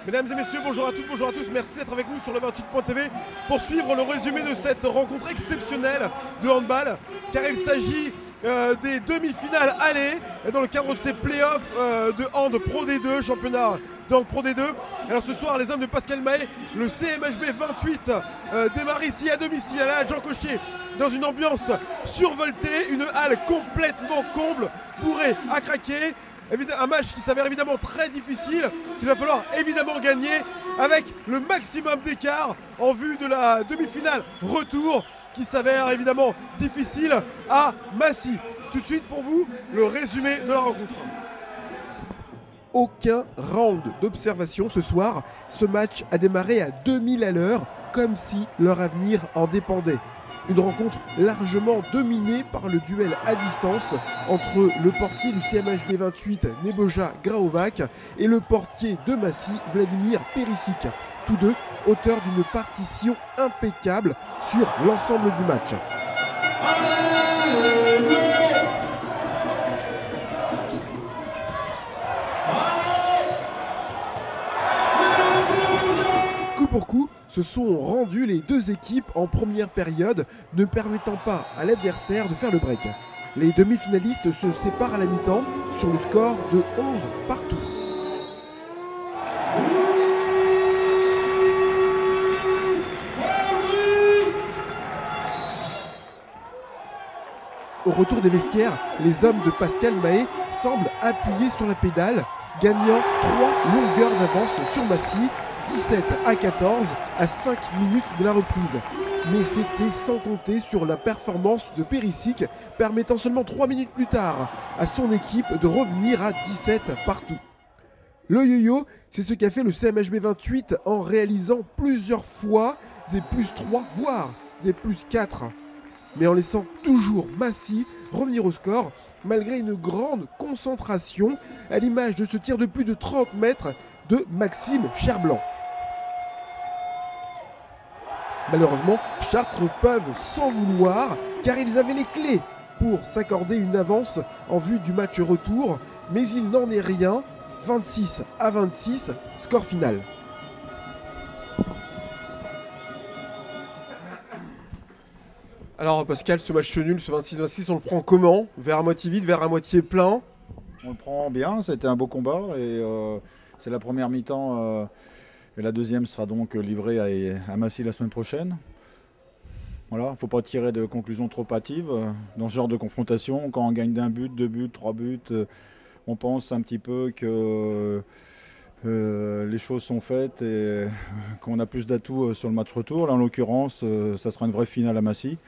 Mesdames et messieurs, bonjour à toutes, bonjour à tous, merci d'être avec nous sur le 28.tv pour suivre le résumé de cette rencontre exceptionnelle de handball, car il s'agit des demi-finales aller dans le cadre de ces playoffs de hand Pro D2, championnat de hand Pro D2. Alors ce soir, les hommes de Pascal Mahé, le CMHB 28 démarre ici à domicile à la halle Jean Cochier dans une ambiance survoltée, une halle complètement comble, bourrée à craquer. Un match qui s'avère évidemment très difficile, qu'il va falloir évidemment gagner avec le maximum d'écart en vue de la demi-finale retour qui s'avère évidemment difficile à Massy. Tout de suite pour vous, le résumé de la rencontre. Aucun round d'observation ce soir. Ce match a démarré à 2000 à l'heure, comme si leur avenir en dépendait. Une rencontre largement dominée par le duel à distance entre le portier du CMHB 28 Neboja Graovac et le portier de Massy Vladimir Perisic. Tous deux auteurs d'une partition impeccable sur l'ensemble du match. Coup pour coup, se sont rendus les deux équipes en première période, ne permettant pas à l'adversaire de faire le break. Les demi-finalistes se séparent à la mi-temps sur le score de 11 partout. Au retour des vestiaires, les hommes de Pascal Mahé semblent appuyer sur la pédale, gagnant 3 longueurs d'avance sur Massy, 17 à 14 à 5 minutes de la reprise. Mais c'était sans compter sur la performance de Perisic, permettant seulement 3 minutes plus tard à son équipe de revenir à 17 partout. Le yo-yo, c'est ce qu'a fait le CMHB 28 en réalisant plusieurs fois des +3, voire des +4. Mais en laissant toujours Massy revenir au score, malgré une grande concentration, à l'image de ce tir de plus de 30 mètres de Maxime Cherblanc. Malheureusement, Chartres peuvent s'en vouloir car ils avaient les clés pour s'accorder une avance en vue du match retour, mais il n'en est rien, 26 à 26, score final. Alors Pascal, ce match nul, ce 26-26, on le prend comment? Vers à moitié vide, vers à moitié plein? On le prend bien, c'était un beau combat et c'est la première mi-temps et la deuxième sera donc livrée à Massy la semaine prochaine. Voilà, il ne faut pas tirer de conclusions trop hâtives dans ce genre de confrontation. Quand on gagne d'un but, 2 buts, 3 buts, on pense un petit peu que les choses sont faites et qu'on a plus d'atouts sur le match retour. Là en l'occurrence, ça sera une vraie finale à Massy.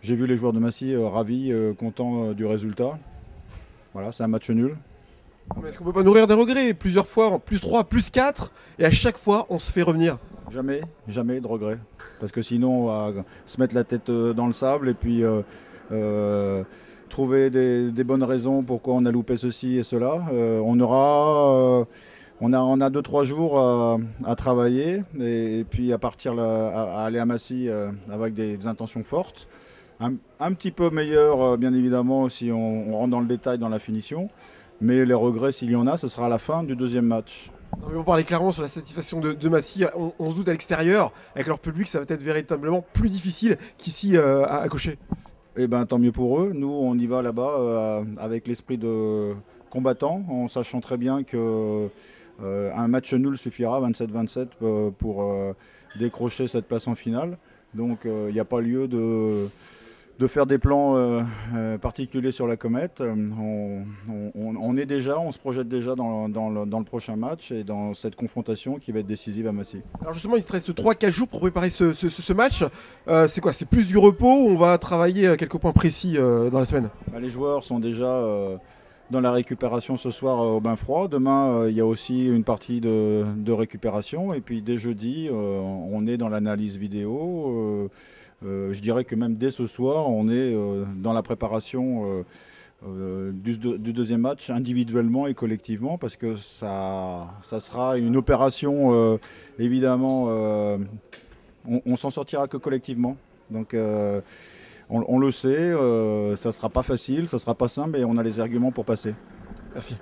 J'ai vu les joueurs de Massy ravis, contents du résultat. Voilà, c'est un match nul. Mais est-ce qu'on peut pas nourrir des regrets? Plusieurs fois, +3, +4, et à chaque fois, on se fait revenir. Jamais, jamais de regrets. Parce que sinon, on va se mettre la tête dans le sable et puis trouver des bonnes raisons pourquoi on a loupé ceci et cela. On a 2-3 jours à travailler et puis à partir à aller à Massy avec des intentions fortes. Un petit peu meilleur, bien évidemment, si on rentre dans le détail dans la finition. Mais les regrets, s'il y en a, ce sera à la fin du deuxième match. Non, mais on parlait clairement sur la satisfaction de Massy. On se doute à l'extérieur, avec leur public, ça va être véritablement plus difficile qu'ici à Cocher. Eh bien, tant mieux pour eux. Nous, on y va là-bas avec l'esprit de combattant, en sachant très bien que un match nul suffira, 27-27, pour décrocher cette place en finale. Donc, il n'y a pas lieu de faire des plans particuliers sur la comète. On se projette déjà dans le prochain match et dans cette confrontation qui va être décisive à Massy. Alors justement, il te reste 3-4 jours pour préparer ce match. C'est quoi? C'est plus du repos ou on va travailler quelques points précis dans la semaine? Les joueurs sont déjà dans la récupération ce soir au bain froid. Demain, il y a aussi une partie de récupération. Et puis dès jeudi, on est dans l'analyse vidéo. Je dirais que même dès ce soir, on est dans la préparation du deuxième match individuellement et collectivement parce que ça sera une opération, évidemment, on s'en sortira que collectivement. Donc On le sait, ça ne sera pas facile, ça ne sera pas simple, mais on a les arguments pour passer. Merci.